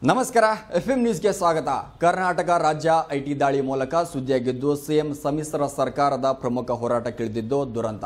ನಮಸ್ಕಾರ ಎಫ್ಎಂ ನ್ಯೂಸ್ಗೆ ಸ್ವಾಗತ. ಕರ್ನಾಟಕ ರಾಜ್ಯ ಐಟಿ ದಾಳಿ ಮೂಲಕ ಸುದ್ದಿಯಾಗಿದ್ದು ಸಿಎಂ ಸಮ್ಮಿಶ್ರ ಸರ್ಕಾರದ ಪ್ರಮುಖ ಹೋರಾಟಕ್ಕಿಳಿದಿದ್ದು ದುರಂತ.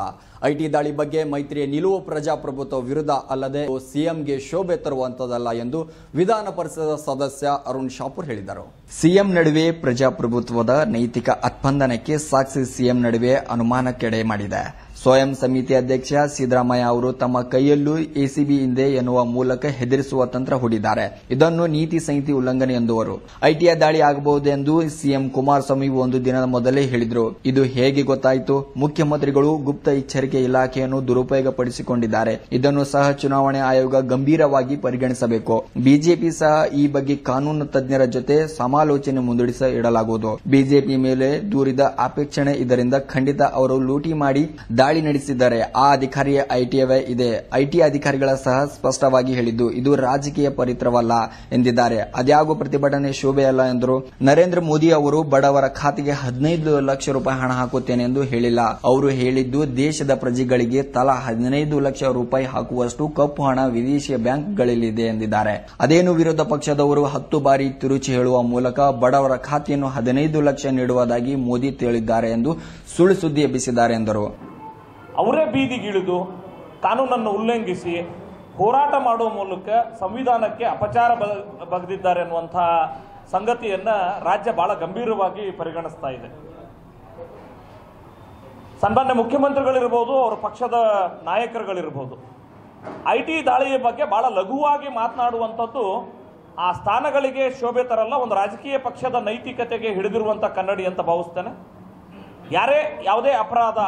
ಐಟಿ ದಾಳಿ ಬಗ್ಗೆ ಮೈತ್ರಿಯ ನಿಲುವು ಪ್ರಜಾಪ್ರಭುತ್ವ ವಿರುದ್ಧ ಅಲ್ಲದೆ ಸಿಎಂಗೆ ಶೋಭೆ ತರುವಂತದಲ್ಲ ಎಂದು ವಿಧಾನ ಪರಿಷತ್ ಸದಸ್ಯ ಅರುಣ್ ಶಾಪುರ್ ಹೇಳಿದರು. ಸಿಎಂ ನಡುವೆ ಪ್ರಜಾಪ್ರಭುತ್ವದ ನೈತಿಕ ಅಸ್ಪಂದನಕ್ಕೆ ಸಾಕ್ಷಿ ಸಿಎಂ ನಡುವೆ ಅನುಮಾನಕ್ಕೆಡೆ ಮಾಡಿದೆ. ಸ್ವಯಂ ಸಮಿತಿ ಅಧ್ಯಕ್ಷ ಸಿದ್ದರಾಮಯ್ಯ ಅವರು ತಮ್ಮ ಕೈಯಲ್ಲೂ ಎಸಿಬಿ ಹಿಂದೆ ಎನ್ನುವ ಮೂಲಕ ಹೆದರಿಸುವ ತಂತ್ರ ಹೂಡಿದ್ದಾರೆ. ಇದನ್ನು ನೀತಿ ಸಂಹಿತೆ ಉಲ್ಲಂಘನೆ ಎಂದುವರು. ಐಟಿಯ ದಾಳಿ ಆಗಬಹುದೆಂದು ಸಿಎಂ ಕುಮಾರಸ್ವಾಮಿ ಒಂದು ದಿನದ ಮೊದಲೇ ಹೇಳಿದರು. ಇದು ಹೇಗೆ ಗೊತ್ತಾಯಿತು? ಮುಖ್ಯಮಂತ್ರಿಗಳು ಗುಪ್ತ ಎಚ್ಚರಿಕೆ ಇಲಾಖೆಯನ್ನು ದುರುಪಯೋಗಪಡಿಸಿಕೊಂಡಿದ್ದಾರೆ. ಇದನ್ನು ಸಹ ಚುನಾವಣಾ ಆಯೋಗ ಗಂಭೀರವಾಗಿ ಪರಿಗಣಿಸಬೇಕು. ಬಿಜೆಪಿ ಸಹ ಈ ಬಗ್ಗೆ ಕಾನೂನು ತಜ್ಞರ ಜೊತೆ ಸಮಾಲೋಚನೆ ಮುಂದೂಡಿಸ ಇಡಲಾಗುವುದು. ಬಿಜೆಪಿ ಮೇಲೆ ದೂರಿದ ಅಪೇಕ್ಷಣೆ ಇದರಿಂದ ಖಂಡಿತ ಅವರು ಲೂಟಿ ಮಾಡಿ ದಾಳಿ ನಡೆಸಿದ್ದಾರೆ. ಆ ಅಧಿಕಾರಿಯ ಐಟಿಯವೇ ಇದೆ. ಐಟಿ ಅಧಿಕಾರಿಗಳ ಸಹ ಸ್ಪಷ್ಟವಾಗಿ ಹೇಳಿದ್ದು ಇದು ರಾಜಕೀಯ ಪರಿತ್ರವಲ್ಲ ಎಂದಿದ್ದಾರೆ. ಅದ್ಯಾವ ಪ್ರತಿಭಟನೆ ಶೋಭೆಯಲ್ಲ ಎಂದರು. ನರೇಂದ್ರ ಮೋದಿ ಅವರು ಬಡವರ ಖಾತೆಗೆ 15 ಲಕ್ಷ ರೂಪಾಯಿ ಹಣ ಹಾಕುತ್ತೇನೆ ಎಂದು ಹೇಳಿಲ್ಲ. ಅವರು ಹೇಳಿದ್ದು ದೇಶದ ಪ್ರಜೆಗಳಿಗೆ ತಲಾ 15 ಲಕ್ಷ ರೂಪಾಯಿ ಹಾಕುವಷ್ಟು ಕಪ್ಪು ಹಣ ವಿದೇಶಿ ಬ್ಯಾಂಕ್ಗಳಲ್ಲಿದೆ ಎಂದಿದ್ದಾರೆ. ಅದೇನು ವಿರೋಧ ಪಕ್ಷದವರು 10 ಬಾರಿ ತಿರುಚಿ ಹೇಳುವ ಮೂಲಕ ಬಡವರ ಖಾತೆಯನ್ನು 15 ಲಕ್ಷ ನೀಡುವುದಾಗಿ ಮೋದಿ ತಿಳಿದ್ದಾರೆ ಎಂದು ಸುಳ್ಳು ಸುದ್ದಿ ಎಬ್ಬಿಸಿದ್ದಾರೆ ಎಂದರು. ಅವರೇ ಬೀದಿಗಿಳಿದು ಕಾನೂನನ್ನು ಉಲ್ಲಂಘಿಸಿ ಹೋರಾಟ ಮಾಡುವ ಮೂಲಕ ಸಂವಿಧಾನಕ್ಕೆ ಅಪಚಾರ ಬಗೆದಿದ್ದಾರೆ ಅನ್ನುವಂತಹ ಸಂಗತಿಯನ್ನ ರಾಜ್ಯ ಬಹಳ ಗಂಭೀರವಾಗಿ ಪರಿಗಣಿಸ್ತಾ ಇದೆ. ಸನ್ಮಾನ್ಯ ಮುಖ್ಯಮಂತ್ರಿಗಳಿರ್ಬೋದು, ಅವರ ಪಕ್ಷದ ನಾಯಕರುಗಳಿರ್ಬೋದು, ಐಟಿ ದಾಳಿಯ ಬಗ್ಗೆ ಬಹಳ ಲಘುವಾಗಿ ಮಾತನಾಡುವಂಥದ್ದು ಆ ಸ್ಥಾನಗಳಿಗೆ ಶೋಭೆ ತರಲ್ಲ. ಒಂದು ರಾಜಕೀಯ ಪಕ್ಷದ ನೈತಿಕತೆಗೆ ಹಿಡಿದಿರುವಂತಹ ಕನ್ನಡಿ ಅಂತ ಭಾವಿಸ್ತೇನೆ. ಯಾರೇ ಯಾವುದೇ ಅಪರಾಧ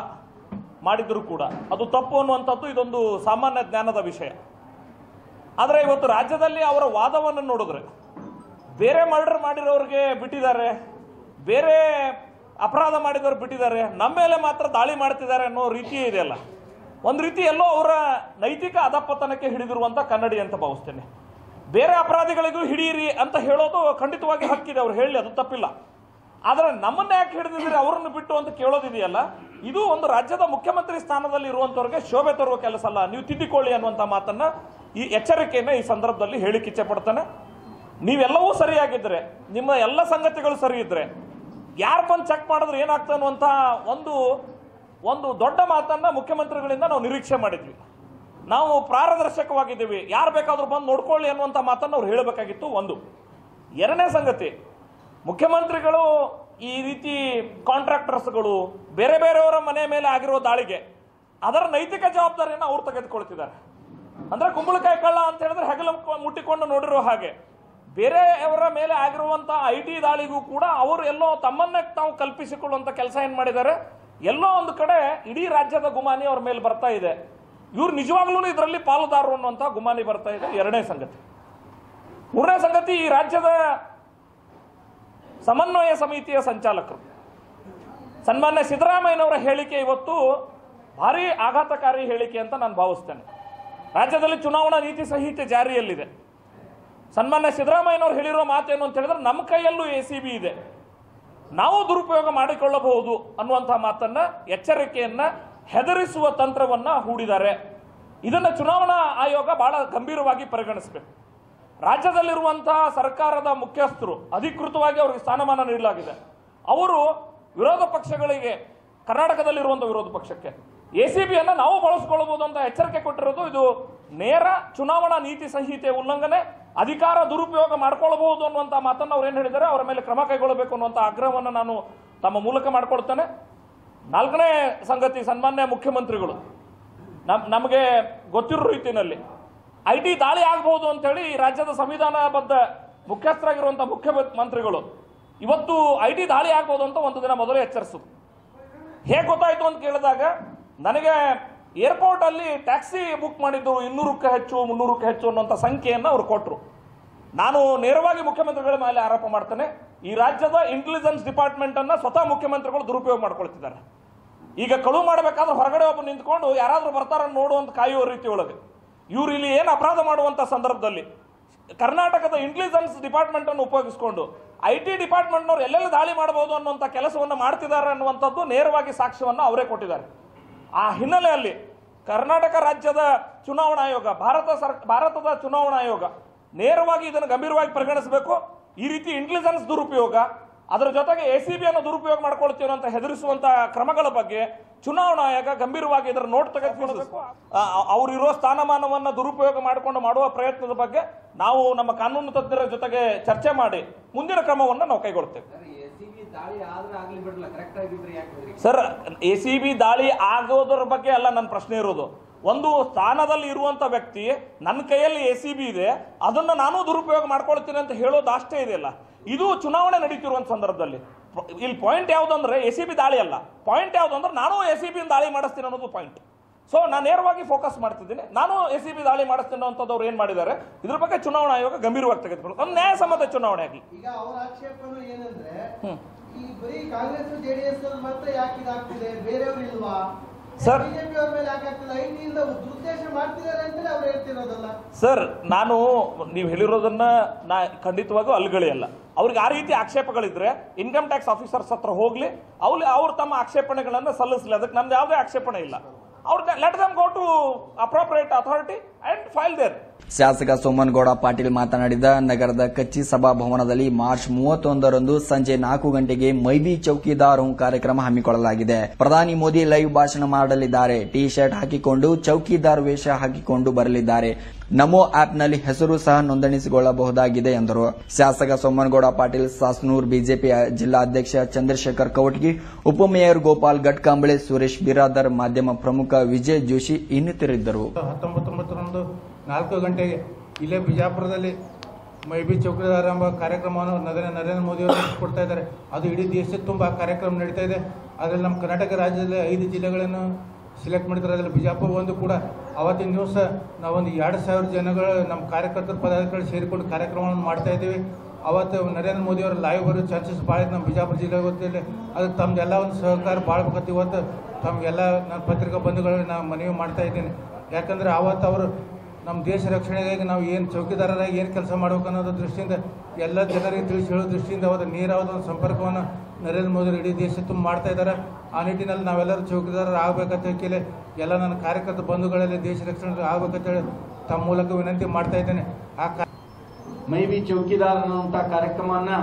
ಮಾಡಿದ್ರು ಕೂಡ ಅದು ತಪ್ಪು ಅನ್ನುವಂಥದ್ದು ಇದೊಂದು ಸಾಮಾನ್ಯ ಜ್ಞಾನದ ವಿಷಯ. ಆದರೆ ಇವತ್ತು ರಾಜ್ಯದಲ್ಲಿ ಅವರ ವಾದವನ್ನು ನೋಡಿದ್ರೆ ಬೇರೆ ಮರ್ಡರ್ ಮಾಡಿರೋರಿಗೆ ಬಿಟ್ಟಿದ್ದಾರೆ, ಬೇರೆ ಅಪರಾಧ ಮಾಡಿದವರು ಬಿಟ್ಟಿದ್ದಾರೆ, ನಮ್ಮ ಮೇಲೆ ಮಾತ್ರ ದಾಳಿ ಮಾಡ್ತಿದ್ದಾರೆ ಅನ್ನೋ ರೀತಿಯೇ ಇದೆಯಲ್ಲ. ಒಂದು ರೀತಿ ಎಲ್ಲೋ ಅವರ ನೈತಿಕ ಅಧಪತನಕ್ಕೆ ಹಿಡಿದಿರುವಂಥ ಕನ್ನಡಿ ಅಂತ ಭಾವಿಸ್ತೇನೆ. ಬೇರೆ ಅಪರಾಧಿಗಳಿಗೂ ಹಿಡಿಯಿರಿ ಅಂತ ಹೇಳೋದು ಖಂಡಿತವಾಗಿ ಹಕ್ಕಿದೆ, ಅವ್ರು ಹೇಳಿ, ಅದು ತಪ್ಪಿಲ್ಲ. ಆದರೆ ನಮ್ಮನ್ನ ಯಾಕೆ ಹಿಡಿದಿದ್ದೀರಿ ಅವರನ್ನು ಬಿಟ್ಟು ಅಂತ ಕೇಳೋದಿದೆಯಲ್ಲ, ಇದು ಒಂದು ರಾಜ್ಯದ ಮುಖ್ಯಮಂತ್ರಿ ಸ್ಥಾನದಲ್ಲಿ ಇರುವಂತವರಿಗೆ ಶೋಭೆ ತರುವ ಕೆಲಸ ಅಲ್ಲ. ನೀವು ತಿದ್ದಿಕೊಳ್ಳಿ ಅನ್ನುವಂಥ ಮಾತನ್ನ, ಈ ಎಚ್ಚರಿಕೆಯನ್ನ ಈ ಸಂದರ್ಭದಲ್ಲಿ ಹೇಳಿಕ್ಕೆ ಇಚ್ಛೆ ಪಡ್ತಾನೆ. ನೀವೆಲ್ಲವೂ ಸರಿಯಾಗಿದ್ರೆ, ನಿಮ್ಮ ಎಲ್ಲ ಸಂಗತಿಗಳು ಸರಿ ಇದ್ರೆ, ಯಾರು ಬಂದು ಚೆಕ್ ಮಾಡಿದ್ರೆ ಏನಾಗ್ತದೆ ಅನ್ನುವಂಥ ಒಂದು ದೊಡ್ಡ ಮಾತನ್ನ ಮುಖ್ಯಮಂತ್ರಿಗಳಿಂದ ನಾವು ನಿರೀಕ್ಷೆ ಮಾಡಿದ್ವಿ. ನಾವು ಪಾರದರ್ಶಕವಾಗಿದ್ದೀವಿ, ಯಾರು ಬೇಕಾದ್ರೂ ಬಂದು ನೋಡ್ಕೊಳ್ಳಿ ಅನ್ನುವಂಥ ಮಾತನ್ನು ಅವ್ರು ಹೇಳಬೇಕಾಗಿತ್ತು. ಒಂದು. ಎರಡನೇ ಸಂಗತಿ, ಮುಖ್ಯಮಂತ್ರಿಗಳು ಈ ರೀತಿ ಕಾಂಟ್ರಾಕ್ಟರ್ಸ್ಗಳು ಬೇರೆ ಬೇರೆಯವರ ಮನೆ ಮೇಲೆ ಆಗಿರೋ ದಾಳಿಗೆ ಅದರ ನೈತಿಕ ಜವಾಬ್ದಾರಿಯನ್ನು ಅವ್ರು ತೆಗೆದುಕೊಳ್ತಿದ್ದಾರೆ. ಅಂದ್ರೆ ಕುಂಬಳಕಾಯಿ ಕಳ್ಳ ಅಂತ ಹೇಳಿದ್ರೆ ಹೆಗಲ ಮುಟ್ಟಿಕೊಂಡು ನೋಡಿರೋ ಹಾಗೆ ಬೇರೆಯವರ ಮೇಲೆ ಆಗಿರುವಂತಹ ಐಟಿ ದಾಳಿಗೂ ಕೂಡ ಅವರು ಎಲ್ಲೋ ತಮ್ಮನ್ನೇ ತಾವು ಕಲ್ಪಿಸಿಕೊಳ್ಳುವಂತ ಕೆಲಸ ಏನ್ ಮಾಡಿದ್ದಾರೆ. ಎಲ್ಲೋ ಒಂದು ಕಡೆ ಇಡೀ ರಾಜ್ಯದ ಗುಮಾನಿ ಅವ್ರ ಮೇಲೆ ಬರ್ತಾ ಇದೆ. ಇವ್ರು ನಿಜವಾಗ್ಲೂ ಇದರಲ್ಲಿ ಪಾಲುದಾರರು ಅನ್ನುವಂತ ಗುಮಾನಿ ಬರ್ತಾ ಇದೆ. ಎರಡನೇ ಸಂಗತಿ. ಮೂರನೇ ಸಂಗತಿ, ಈ ರಾಜ್ಯದ ಸಮನ್ವಯ ಸಮಿತಿಯ ಸಂಚಾಲಕರು ಸನ್ಮಾನ್ಯ ಸಿದ್ದರಾಮಯ್ಯನವರ ಹೇಳಿಕೆ ಇವತ್ತು ಭಾರಿ ಆಘಾತಕಾರಿ ಹೇಳಿಕೆ ಅಂತ ನಾನು ಭಾವಿಸ್ತೇನೆ. ರಾಜ್ಯದಲ್ಲಿ ಚುನಾವಣಾ ನೀತಿ ಸಂಹಿತೆ ಜಾರಿಯಲ್ಲಿದೆ. ಸನ್ಮಾನ್ಯ ಸಿದ್ದರಾಮಯ್ಯನವರು ಹೇಳಿರೋ ಮಾತೇನು ಅಂತ ಹೇಳಿದ್ರೆ, ನಮ್ಮ ಕೈಯಲ್ಲೂ ಎಸಿಬಿ ಇದೆ, ನಾವು ದುರುಪಯೋಗ ಮಾಡಿಕೊಳ್ಳಬಹುದು ಅನ್ನುವಂತಹ ಮಾತನ್ನ, ಎಚ್ಚರಿಕೆಯನ್ನ, ಹೆದರಿಸುವ ತಂತ್ರವನ್ನ ಹೂಡಿದ್ದಾರೆ. ಇದನ್ನ ಚುನಾವಣಾ ಆಯೋಗ ಬಹಳ ಗಂಭೀರವಾಗಿ ಪರಿಗಣಿಸಬೇಕು. ರಾಜ್ಯದಲ್ಲಿರುವಂತಹ ಸರ್ಕಾರದ ಮುಖ್ಯಸ್ಥರು ಅಧಿಕೃತವಾಗಿ ಅವರಿಗೆ ಸ್ಥಾನಮಾನ ನೀಡಲಾಗಿದೆ. ಅವರು ವಿರೋಧ ಪಕ್ಷಗಳಿಗೆ, ಕರ್ನಾಟಕದಲ್ಲಿರುವಂತಹ ವಿರೋಧ ಪಕ್ಷಕ್ಕೆ ಎಸಿಬಿಯನ್ನು ನಾವು ಬಳಸಿಕೊಳ್ಳಬಹುದು ಅಂತ ಎಚ್ಚರಿಕೆ ಕೊಟ್ಟಿರೋದು ಇದು ನೇರ ಚುನಾವಣಾ ನೀತಿ ಸಂಹಿತೆ ಉಲ್ಲಂಘನೆ, ಅಧಿಕಾರ ದುರುಪಯೋಗ ಮಾಡ್ಕೊಳ್ಬಹುದು ಅನ್ನುವಂಥ ಮಾತನ್ನು ಅವ್ರು ಏನು ಹೇಳಿದ್ದಾರೆ, ಅವರ ಮೇಲೆ ಕ್ರಮ ಕೈಗೊಳ್ಳಬೇಕು ಅನ್ನುವಂಥ ಆಗ್ರಹವನ್ನು ನಾನು ತಮ್ಮ ಮೂಲಕ ಮಾಡ್ಕೊಳ್ತೇನೆ. ನಾಲ್ಕನೇ ಸಂಗತಿ, ಸನ್ಮಾನ್ಯ ಮುಖ್ಯಮಂತ್ರಿಗಳು ನಮಗೆ ಗೊತ್ತಿರೋ ರೀತಿಯಲ್ಲಿ ಐಟಿ ದಾಳಿ ಆಗಬಹುದು ಅಂತ ಹೇಳಿ ರಾಜ್ಯದ ಸಂವಿಧಾನಬದ್ಧ ಮುಖ್ಯಸ್ಥರಾಗಿರುವಂತಹ ಮುಖ್ಯಮಂತ್ರಿಗಳು ಇವತ್ತು ಐಟಿ ದಾಳಿ ಆಗಬಹುದು ಅಂತ ಒಂದು ದಿನ ಮೊದಲೇ ಎಚ್ಚರಿಸಿದ್ರು. ಹೇಗೆ ಗೊತ್ತಾಯ್ತು ಅಂತ ಕೇಳಿದಾಗ, ನನಗೆ ಏರ್ಪೋರ್ಟ್ ಅಲ್ಲಿ ಟ್ಯಾಕ್ಸಿ ಬುಕ್ ಮಾಡಿದ್ದು 200ಕ್ಕೆ ಹೆಚ್ಚು 300ಕ್ಕೆ ಹೆಚ್ಚು ಅನ್ನುವಂಥ ಸಂಖ್ಯೆಯನ್ನು ಅವರು ಕೊಟ್ಟರು. ನಾನು ನೇರವಾಗಿ ಮುಖ್ಯಮಂತ್ರಿಗಳ ಮೇಲೆ ಆರೋಪ ಮಾಡ್ತೇನೆ, ಈ ರಾಜ್ಯದ ಇಂಟೆಲಿಜೆನ್ಸ್ ಡಿಪಾರ್ಟ್ಮೆಂಟ್ ಅನ್ನ ಸ್ವತಃ ಮುಖ್ಯಮಂತ್ರಿಗಳು ದುರುಪಯೋಗ ಮಾಡ್ಕೊಳ್ತಿದ್ದಾರೆ. ಈಗ ಕಳುವು ಮಾಡಬೇಕಾದ್ರೆ ಹೊರಗಡೆ ಒಬ್ಬ ನಿಂತ್ಕೊಂಡು ಯಾರಾದ್ರೂ ಬರ್ತಾರ ನೋಡುವಂತ ಕಾಯುವ ರೀತಿ ಒಳಗೆ ಇವ್ರು ಇಲ್ಲಿ ಏನು ಅಪರಾಧ ಮಾಡುವಂತ ಸಂದರ್ಭದಲ್ಲಿ ಕರ್ನಾಟಕದ ಇಂಟೆಲಿಜೆನ್ಸ್ ಡಿಪಾರ್ಟ್ಮೆಂಟ್ ಅನ್ನು ಉಪಯೋಗಿಸಿಕೊಂಡು ಐಟಿ ಡಿಪಾರ್ಟ್ಮೆಂಟ್ನವ್ರು ಎಲ್ಲೆಲ್ಲಿ ದಾಳಿ ಮಾಡಬಹುದು ಅನ್ನುವಂಥ ಕೆಲಸವನ್ನು ಮಾಡ್ತಿದ್ದಾರೆ ಅನ್ನುವಂಥದ್ದು ನೇರವಾಗಿ ಸಾಕ್ಷ್ಯವನ್ನು ಅವರೇ ಕೊಟ್ಟಿದ್ದಾರೆ. ಆ ಹಿನ್ನೆಲೆಯಲ್ಲಿ ಕರ್ನಾಟಕ ರಾಜ್ಯದ ಚುನಾವಣಾ ಆಯೋಗ, ಭಾರತದ ಚುನಾವಣಾ ಆಯೋಗ ನೇರವಾಗಿ ಇದನ್ನು ಗಂಭೀರವಾಗಿ ಪರಿಗಣಿಸಬೇಕು. ಈ ರೀತಿ ಇಂಟೆಲಿಜೆನ್ಸ್ ದುರುಪಯೋಗ, ಅದರ ಜೊತೆಗೆ ಎಸಿಬಿಯನ್ನು ದುರುಪಯೋಗ ಮಾಡ್ಕೊಳ್ತೀವಿ ಅಂತ ಹೆದರಿಸುವಂತ ಕ್ರಮಗಳ ಬಗ್ಗೆ ಚುನಾವಣಾ ಆಯೋಗ ಗಂಭೀರವಾಗಿ ಇದರ ನೋಟ್ ತೆಗೆದುಕೊಳ್ಳಬೇಕು. ಅವರಿರೋ ಸ್ಥಾನಮಾನವನ್ನು ದುರುಪಯೋಗ ಮಾಡಿಕೊಂಡು ಮಾಡುವ ಪ್ರಯತ್ನದ ಬಗ್ಗೆ ನಾವು ನಮ್ಮ ಕಾನೂನು ತಜ್ಞರ ಜೊತೆಗೆ ಚರ್ಚೆ ಮಾಡಿ ಮುಂದಿನ ಕ್ರಮವನ್ನು ನಾವು ಕೈಗೊಳ್ತೇವೆ. ಸರ್, ಎಸಿಬಿ ದಾಳಿ ಆಗೋದ್ರ ಬಗ್ಗೆ ಅಲ್ಲ ನನ್ನ ಪ್ರಶ್ನೆ ಇರೋದು. ಒಂದು ಸ್ಥಾನದಲ್ಲಿ ಇರುವಂತ ವ್ಯಕ್ತಿ ನನ್ನ ಕೈಯಲ್ಲಿ ಎಸಿಬಿ ಇದೆ, ಅದನ್ನ ನಾನು ದುರುಪಯೋಗ ಮಾಡ್ಕೊಳ್ತೀನಿ ಅಂತ ಹೇಳೋದು ಅಷ್ಟೇ ಇದೆಯಲ್ಲ. ಇದು ಚುನಾವಣೆ ನಡೀತಿರುವಂತ ಸಂದರ್ಭದಲ್ಲಿ ಇಲ್ಲಿ ಪಾಯಿಂಟ್ ಯಾವ್ದಂದ್ರೆ ಎಸಿಬಿ ದಾಳಿ ಅಲ್ಲ, ಪಾಯಿಂಟ್ ಯಾವ್ದಂದ್ರೆ ನಾನು ಎಸಿಬಿ ದಾಳಿ ಮಾಡಿಸ್ತೀನಿ ಅನ್ನೋದು ಪಾಯಿಂಟ್. ಸೊ ನಾನು ನೇರವಾಗಿ ಫೋಕಸ್ ಮಾಡ್ತಿದ್ದೀನಿ, ನಾನು ಎಸಿಬಿ ದಾಳಿ ಮಾಡಿಸ್ತೀನಿ ಅಂತದವ್ರು ಏನ್ ಮಾಡಿದ್ದಾರೆ ಇದ್ರ ಬಗ್ಗೆ ಚುನಾವಣಾ ಆಯೋಗ ಗಂಭೀರವಾಗಿ ತೆಗೆದುಕೊಳ್ಳೋದು ಒಂದು ನ್ಯಾಯಸಮ್ಮತ ಚುನಾವಣೆ ಆಗಿ. ಈಗ ಅವರ ಆಕ್ಷೇಪಗಳು ಏನಂದ್ರೆ ಈ ಬರೀ ಕಾಂಗ್ರೆಸ್ ಜೆಡಿಎಸ್ ಮಾತ್ರ ಯಾಕೆ ಇದಾಗ್ತಿದೆ, ಬೇರೆಯವರು ಇಲ್ವಾ ಸರ್? ಬಿಜೆಪಿ ಅವ್ರ ಮೇಲೆ ಯಾಕೆ ಆಗ್ತಿಲ್ಲ, ಐಟಿಯಿಂದ ದುರುದ್ದೇಶ ಮಾಡ್ತಿದ್ದಾರೆ ಅಂತಲೇ ಅವ್ರು ಹೇಳ್ತಿರೋದಲ್ಲ. ಸರ್, ನಾನು ನೀವು ಹೇಳಿರೋದನ್ನ ನಾ ಖಂಡಿತವಾಗೂ ಅಲ್ಗಳಿಯಲ್ಲ. ಅವ್ರಿಗೆ ಆ ರೀತಿ ಆಕ್ಷೇಪಗಳಿದ್ರೆ ಇನ್ಕಮ್ ಟ್ಯಾಕ್ಸ್ ಆಫೀಸರ್ಸ್ ಹತ್ರ ಹೋಗ್ಲಿ, ಅವ್ರು ತಮ್ಮ ಆಕ್ಷೇಪಣೆಗಳನ್ನ ಸಲ್ಲಿಸಲಿ, ಅದಕ್ಕೆ ನಮ್ದು ಯಾವುದೇ ಆಕ್ಷೇಪಣೆ ಇಲ್ಲ. Let them go to appropriate authority and file there. ಶಾಸಕ ಸೋಮನಗೌಡ ಪಾಟೀಲ್ ಮಾತನಾಡಿದ ನಗರದ ಕಚ್ಚಿ ಸಭಾಭವನದಲ್ಲಿ ಮಾರ್ಚ್ 31ರಂದು ಸಂಜೆ 4 ಗಂಟೆಗೆ ಮೈಬಿ ಚೌಕಿದಾರ್ ಕಾರ್ಯಕ್ರಮ ಹಮ್ಮಿಕೊಳ್ಳಲಾಗಿದೆ. ಪ್ರಧಾನಿ ಮೋದಿ ಲೈವ್ ಭಾಷಣ ಮಾಡಲಿದ್ದಾರೆ. ಟಿ ಶರ್ಟ್ ಹಾಕಿಕೊಂಡು ಚೌಕಿದಾರ್ ವೇಷ ಹಾಕಿಕೊಂಡು ಬರಲಿದ್ದಾರೆ. ನಮೋ ಆಪ್ನಲ್ಲಿ ಹೆಸರು ಸಹ ನೋಂದಣಿಸಿಕೊಳ್ಳಬಹುದಾಗಿದೆ ಎಂದರು. ಶಾಸಕ ಸೋಮನಗೌಡ ಪಾಟೀಲ್, ಸಾಸನೂರು ಬಿಜೆಪಿ ಜಿಲ್ಲಾಧ್ಯಕ್ಷ ಚಂದ್ರಶೇಖರ್ ಕವಟಗಿ, ಉಪಮೇಯರ್ ಗೋಪಾಲ್ ಗಟ್ಕಾಂಬಳೆ, ಸುರೇಶ್ ಬಿರಾದರ್, ಮಾಧ್ಯಮ ಪ್ರಮುಖ ವಿಜಯ್ ಜೋಶಿ ಇನ್ನಿತರಿದ್ದರು. 19ರಂದು 4 ಗಂಟೆಗೆ ಇಲ್ಲೇ ಬಿಜಾಪುರದಲ್ಲಿ ಮೈಬಿ ಚೌಕಿದಾರ್ ಎಂಬ ಕಾರ್ಯಕ್ರಮವನ್ನು ನರೇಂದ್ರ ಮೋದಿ ಅವರು ಕೊಡ್ತಾ ಇದ್ದಾರೆ. ಅದು ಇಡೀ ದೇಶದ ತುಂಬ ಕಾರ್ಯಕ್ರಮ ನಡೀತಾ ಇದೆ. ಅದರಲ್ಲಿ ನಮ್ಮ ಕರ್ನಾಟಕ ರಾಜ್ಯದಲ್ಲಿ 5 ಜಿಲ್ಲೆಗಳನ್ನು ಸಿಲೆಕ್ಟ್ ಮಾಡಿದ್ದಾರೆ. ಅದರಲ್ಲಿ ಬಿಜಾಪುರ ಒಂದು ಕೂಡ. ಅವತ್ತಿನ ದಿವಸ ನಾವೊಂದು 2,000 ಜನಗಳು ನಮ್ಮ ಕಾರ್ಯಕರ್ತರು ಪದಾಧಿಕಾರಿಗಳು ಸೇರಿಕೊಂಡು ಕಾರ್ಯಕ್ರಮವನ್ನು ಮಾಡ್ತಾ ಇದ್ದೀವಿ. ಅವತ್ತು ನರೇಂದ್ರ ಮೋದಿ ಅವರು ಲೈವ್ ಬರೋ ಚಾನ್ಸಸ್ ಭಾಳ ಇದೆ ನಮ್ಮ ಬಿಜಾಪುರ ಜಿಲ್ಲೆ ಗೊತ್ತಿಲ್ಲ. ಅದಕ್ಕೆ ತಮ್ಮದೆಲ್ಲ ಒಂದು ಸಹಕಾರ ಭಾಳ ಬೇಕತ್ತು. ಇವತ್ತು ತಮಗೆಲ್ಲ ನನ್ನ ಪತ್ರಿಕಾ ಬಂಧುಗಳಿಗೆ ನಾನು ಮನವಿ ಮಾಡ್ತಾ ಇದ್ದೀನಿ. ಯಾಕಂದರೆ ಅವತ್ತು ಅವರು ನಮ್ಮ ದೇಶ ರಕ್ಷಣೆಗಾಗಿ ನಾವು ಏನು ಚೌಕಿದಾರರಾಗಿ ಏನು ಕೆಲಸ ಮಾಡಬೇಕು ಅನ್ನೋದ್ರ ದೃಷ್ಟಿಯಿಂದ ಎಲ್ಲ ಜನರಿಗೆ ತಿಳಿಸಿ ಹೇಳೋ ದೃಷ್ಟಿಯಿಂದ ಅವತ್ತು ನೇರವಾದ ಒಂದು ಸಂಪರ್ಕವನ್ನು ನರೇಂದ್ರ ಮೋದಿ ಇಡೀ ದೇಶ ತುಂಬ ಮಾಡ್ತಾ ಇದ್ದಾರೆ. ಆ ನಿಟ್ಟಿನಲ್ಲಿ ನಾವೆಲ್ಲರೂ ಚೌಕಿದಾರರು ಆಗಬೇಕಂತ ಹೇಳಿ ಎಲ್ಲ ನನ್ನ ಕಾರ್ಯಕರ್ತ ಬಂಧುಗಳಲ್ಲಿ ದೇಶ ರಕ್ಷಣೆ ಆಗಬೇಕಂತೇಳಿ ತಮ್ಮ ಮೂಲಕ ವಿನಂತಿ ಮಾಡ್ತಾ ಇದ್ದೇನೆ. ಮೈಬಿ ಚೌಕಿದಾರ್ ಅನ್ನುವಂಥ ಕಾರ್ಯಕ್ರಮವನ್ನು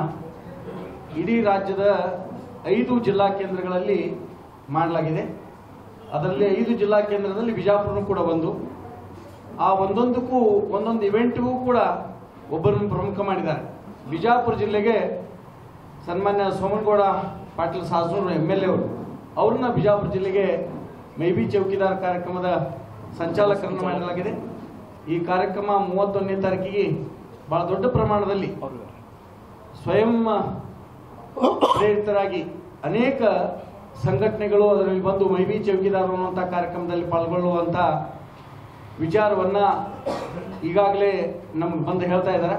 ಇಡೀ ರಾಜ್ಯದ 5 ಜಿಲ್ಲಾ ಕೇಂದ್ರಗಳಲ್ಲಿ ಮಾಡಲಾಗಿದೆ. ಅದರಲ್ಲಿ 5 ಜಿಲ್ಲಾ ಕೇಂದ್ರದಲ್ಲಿ ಬಿಜಾಪುರನೂ ಕೂಡ ಒಂದು. ಆ ಒಂದೊಂದಕ್ಕೂ ಒಂದೊಂದು ಇವೆಂಟ್ಗೂ ಕೂಡ ಒಬ್ಬರನ್ನು ಪ್ರಮುಖ ಮಾಡಿದ್ದಾರೆ. ಬಿಜಾಪುರ ಜಿಲ್ಲೆಗೆ ಸನ್ಮಾನ್ಯ ಸೋಮನಗೌಡ ಪಾಟೀಲ್ ಸಾಸನೂರು MLA ಅವ್ರನ್ನ ಬಿಜಾಪುರ ಜಿಲ್ಲೆಗೆ ಮೈಬಿ ಚೌಕಿದಾರ್ ಕಾರ್ಯಕ್ರಮದ ಸಂಚಾಲಕರನ್ನು ಮಾಡಲಾಗಿದೆ. ಈ ಕಾರ್ಯಕ್ರಮ 31ನೇ ತಾರೀಕಿಗೆ ಬಹಳ ದೊಡ್ಡ ಪ್ರಮಾಣದಲ್ಲಿ ಸ್ವಯಂ ಪ್ರೇರಿತರಾಗಿ ಅನೇಕ ಸಂಘಟನೆಗಳು ಅದರಲ್ಲಿ ಬಂದು ಮೈಬಿ ಚೌಕಿದಾರ್ ಅನ್ನುವಂಥ ಕಾರ್ಯಕ್ರಮದಲ್ಲಿ ಪಾಲ್ಗೊಳ್ಳುವಂಥ ವಿಚಾರವನ್ನ ಈಗಾಗಲೇ ನಮ್ಗೆ ಬಂದು ಹೇಳ್ತಾ ಇದ್ದಾರೆ.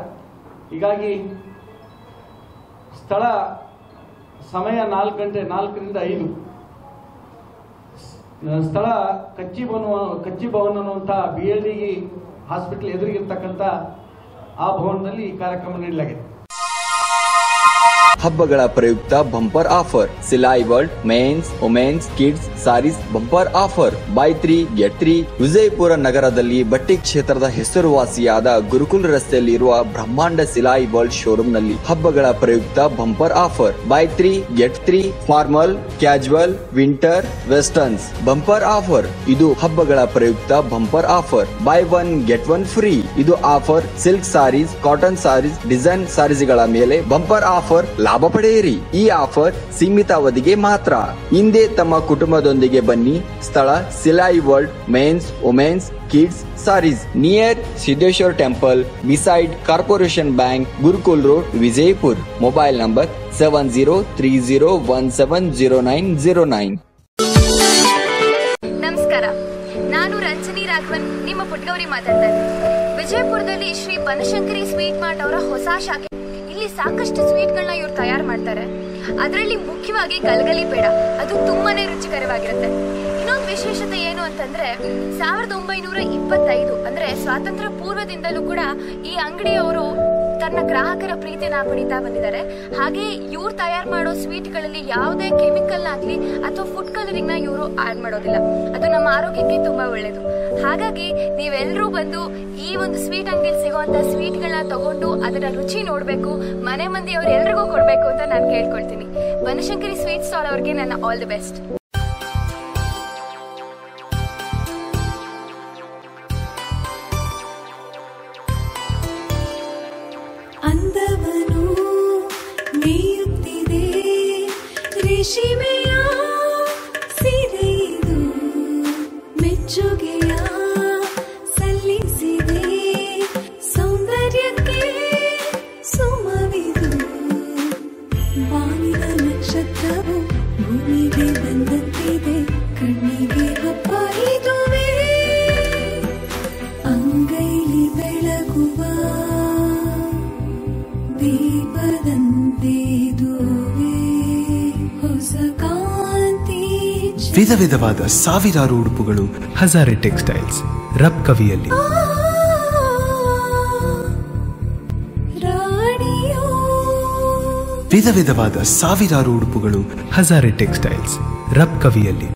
ಹೀಗಾಗಿ ಸ್ಥಳ ಸಮಯ 4 ಗಂಟೆ 4ರಿಂದ 5 ಸ್ಥಳ ಕಚ್ಚಿ ಭವನ್ ಅನ್ನುವಂಥ BLD ಹಾಸ್ಪಿಟಲ್ ಎದುರಿಗಿರ್ತಕ್ಕಂಥ ಆ ಭವನದಲ್ಲಿ ಈ ಕಾರ್ಯಕ್ರಮ ನೀಡಲಾಗಿದೆ. ಹಬ್ಬಗಳ ಪ್ರಯುಕ್ತ bumper offer Silai World men's women's kids sarees bumper offer buy 3 get 3. Vijayapura ನಗರದಲ್ಲಿ ಬಟ್ಟೆ ಕ್ಷೇತ್ರದ ಹೆಸರುವಾಸಿಯಾದ ಗುರುಕುಲ್ ರಸ್ತೆಯಲ್ಲಿರುವ ಬ್ರಹ್ಮಾಂಡ ಸಿಲಾಯಿ ವರ್ಲ್ಡ್ ಶೋರೂಮ್ನಲ್ಲಿ ಹಬ್ಬಗಳ ಪ್ರಯುಕ್ತ bumper offer buy 3 get 3 formal casual winter westerns bumper offer. ಇದು ಹಬ್ಬಗಳ ಪ್ರಯುಕ್ತ bumper offer buy 1 get 1 free. ಇದು offer silk sarees, cotton sarees, design ಸಾರೀಸ್ಗಳ ಮೇಲೆ ಬಂಪರ್ ಆಫರ್ ಲಾಭ ಪಡೆಯಿರಿ. ಈ ಆಫರ್ ಸೀಮಿತ ಅವಧಿಗೆ ಮಾತ್ರ. ಹಿಂದೆ ತಮ್ಮ ಕುಟುಂಬದೊಂದಿಗೆ ಬನ್ನಿ. ಸ್ಥಳ Silai World men's women's kids sarees near Siddheshwar temple beside Corporation Bank, Gurukul road, Vijayapur. Mobile number 7030170909. ನಮಸ್ಕಾರ, ನಾನು ರಂಜನಿ ರಾಘವನ್, ನಿಮ್ಮ ಪುಟ್ಗೌರಿ ಮಾತಾಡ್ತಾ ಇದ್ದೀನಿ. ವಿಜಯಪುರದಲ್ಲಿ ಶ್ರೀ ಬನಶಂಕರಿ ಸ್ವೀಟ್ ಮಾರ್ಟ್ ಅವರ ಹೊಸ ಶಾಖೆ. ಇಲ್ಲಿ ಸಾಕಷ್ಟು ಸ್ವೀಟ್ಗಳನ್ನ ಇವ್ರು ತಯಾರು ಮಾಡ್ತಾರೆ. ಅದರಲ್ಲಿ ಮುಖ್ಯವಾಗಿ ಗಲಗಲಿ ಪೇಡ, ಅದು ತುಂಬಾನೇ ರುಚಿಕರವಾಗಿರುತ್ತೆ. ಇನ್ನೊಂದು ವಿಶೇಷತೆ ಏನು ಅಂತಂದ್ರೆ 1925 ಅಂದ್ರೆ ಸ್ವಾತಂತ್ರ್ಯ ಪೂರ್ವದಿಂದಲೂ ಕೂಡ ಈ ಅಂಗಡಿಯವರು ತನ್ನ ಗ್ರಾಹಕರ ಪ್ರೀತಿನ ಪಡಿತಾ ಬಂದಿದ್ದಾರೆ. ಹಾಗೆ ಇವ್ರು ತಯಾರು ಮಾಡೋ ಸ್ವೀಟ್ಗಳಲ್ಲಿ ಯಾವುದೇ ಕೆಮಿಕಲ್ ಆಗಲಿ ಅಥವಾ ಫುಡ್ ಕಲರಿಂಗ್ ನ ಇವರು ಆಡ್ ಮಾಡೋದಿಲ್ಲ. ಅದು ನಮ್ಮ ಆರೋಗ್ಯಕ್ಕೆ ತುಂಬಾ ಒಳ್ಳೇದು. ಹಾಗಾಗಿ ನೀವೆಲ್ಲರೂ ಬಂದು ಈ ಒಂದು ಸ್ವೀಟ್ ಅಂಗಡಿಯಲ್ಲಿ ಸಿಗುವಂತ ಸ್ವೀಟ್ಗಳನ್ನ ತಗೊಂಡು ಅದರ ರುಚಿ ನೋಡ್ಬೇಕು, ಮನೆ ಮಂದಿ ಅವ್ರು ಎಲ್ರಿಗೂ ಕೊಡ್ಬೇಕು ಅಂತ ನಾನು ಕೇಳ್ಕೊಳ್ತೀನಿ. ಬನಶಂಕರಿ ಸ್ವೀಟ್ ಸ್ಟಾಲ್ ಅವ್ರಿಗೆ ನನ್ನ ಆಲ್ ದಿ ಬೆಸ್ಟ್. ಅಂದವನು ಮೇಯುತ್ತಿದೆ ರೇಷ್ಮೆಯ ಸೀರೆಯಿದು, ಮೆಚ್ಚುಗೆಯ ಸಲ್ಲಿಸಿದೆ ಸೌಂದರ್ಯಕ್ಕೆ ಸುಮವಿದು. ಬಾನಿನ ನಕ್ಷತ್ರವು ಭೂಮಿಗೆ ಬಂದಂತಿದೆ, ಕಣ್ಣಿಗೆ ಹಬ್ಬ ಇದುವೇ, ಅಂಗೈಲಿ ಬೆಳಗುವ ವಿಧ ವಿಧವಾದ ಸಾವಿರಾರು ಉಡುಪುಗಳು ಹಜಾರೆ ಟೆಕ್ಸ್ಟೈಲ್ಸ್ ರಬ್ ಕವಿಯಲ್ಲಿ. ವಿಧ ವಿಧವಾದ ಸಾವಿರಾರು ಉಡುಪುಗಳು ಹಜಾರೆ ಟೆಕ್ಸ್ಟೈಲ್ಸ್ ರಬ್ ಕವಿಯಲ್ಲಿ.